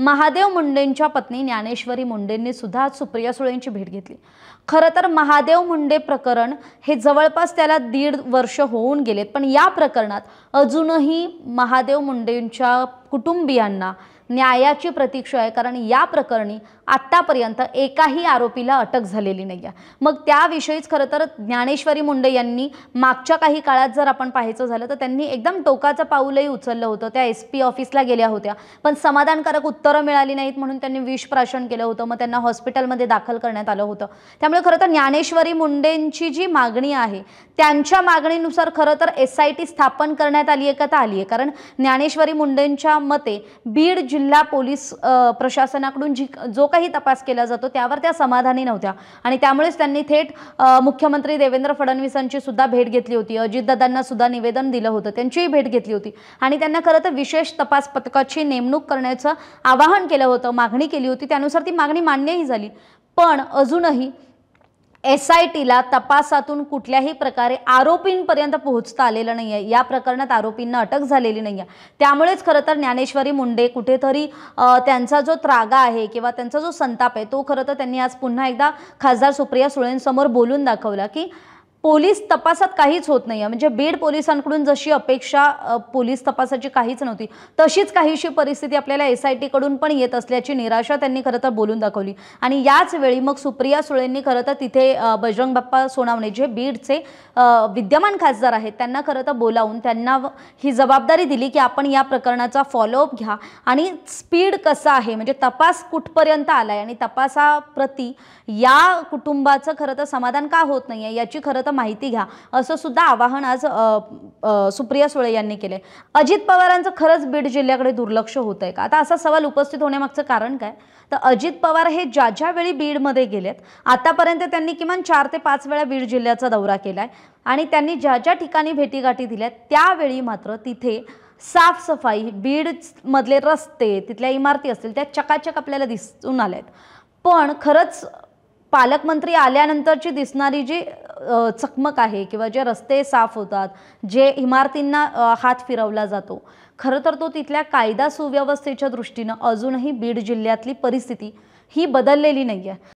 महादेव मुंडेंच्या पत्नी ज्ञानेश्वरी मुंडेंनी सुद्धा आज सुप्रिया सुळेंची भेट घेतली। खरं तर महादेव मुंडे प्रकरण हे जवळपास त्याला 1.5 वर्ष होऊन गेलेत, पण या प्रकरणात अजूनही महादेव मुंडेंच्या कुटुंबियांना न्यायाची प्रतीक्षा आहे, कारण या प्रकरणी आतापर्यंत एकाही आरोपीला अटक झालेली नाही आहे। मग त्याविषयीच खरं तर ज्ञानेश्वरी मुंडे यांनी मागच्या काही काळात जर आपण पाहायचं झालं तर त्यांनी एकदम टोकाचं पाऊलही उचललं होतं। त्या SP ऑफिसला गेल्या होत्या, पण समाधानकारक उत्तरं मिळाली नाहीत म्हणून त्यांनी विषप्राशन केलं होतं। मग त्यांना हॉस्पिटलमध्ये दाखल करण्यात आलं होतं। त्यामुळे खरं तर ज्ञानेश्वरी मुंडेंची जी मागणी आहे त्यांच्या मागणीनुसार खरं तर SIT स्थापन करण्यात आली आहे का आली आहे, कारण ज्ञानेश्वरी मुंडेंच्या मते बीड जिल्हा पोलीस प्रशासनाकडून जो काही तपास केला जातो त्यावर त्या समाधानी नव्हत्या आणि त्यामुळेच त्यांनी थेट मुख्यमंत्री देवेंद्र फडणवीसांची सुद्धा भेट घेतली होती, अजितदादांना सुद्धा निवेदन दिलं होतं, त्यांचीही भेट घेतली होती आणि त्यांना खरं तर विशेष तपास पथकाची नेमणूक करण्याचं आवाहन केलं होतं, मागणी केली होती। त्यानुसार ती मागणी मान्यही झाली, पण अजूनही SITला तपासातून कुठल्याही प्रकारे आरोपींपर्यंत पोहोचता आलेलं नाही आहे। या प्रकरणात आरोपींना अटक झालेली नाही आहे। त्यामुळेच खरं तर ज्ञानेश्वरी मुंडे कुठेतरी त्यांचा जो त्रागा आहे किंवा त्यांचा जो संताप आहे तो खरं तर त्यांनी आज पुन्हा एकदा खासदार सुप्रिया सुळेंसमोर बोलून दाखवला की पोलीस तपासात काहीच होत नाही आहे। म्हणजे बीड पोलिसांकडून जशी अपेक्षा पोलीस तपासाची काहीच नव्हती, तशीच काहीशी परिस्थिती आपल्याला SIT कडून पण येत असल्याची निराशा त्यांनी खरं तर बोलून दाखवली। आणि याच वेळी मग सुप्रिया सुळेंनी खरं तर तिथे बजरंग बाप्पा सोनवणे जे बीडचे विद्यमान खासदार आहेत त्यांना खरं तर बोलावून त्यांना ही जबाबदारी दिली की आपण या प्रकरणाचा फॉलोअप घ्या आणि स्पीड कसा आहे, म्हणजे तपास कुठपर्यंत आलाय आणि तपासाप्रती या कुटुंबाचं खरं तर समाधान का होत नाही आहे याची खरं माहिती घ्या, असं सुद्धा आवाहन आज सुप्रिया सुळे यांनी केले। अजित पवारांचं खरंच बीड जिल्ह्याकडे दुर्लक्ष होत आहे का? आता असा सवाल उपस्थित होण्यामागचं कारण काय, तर अजित पवार हे ज्या वेळी बीडमध्ये गेलेत आतापर्यंत त्यांनी किमान 4 ते 5 वेळा बीड जिल्ह्याचा दौरा केलाय आणि त्यांनी ज्या ठिकाणी भेटीगाठी दिल्यात त्यावेळी मात्र तिथे साफसफाई, बीड मधले रस्ते, तिथल्या इमारती असतील त्या चकाचक आपल्याला दिसून आल्यात। पण खरंच पालकमंत्री आल्यानंतरची दिसणारी जी चकमक आहे किंवा जे रस्ते साफ होतात, जे इमारतींना हात फिरवला जातो, खरं तर तो तिथल्या कायदा सुव्यवस्थेच्या दृष्टीने अजूनही बीड जिल्ह्यातली परिस्थिती ही बदललेली नाहीये।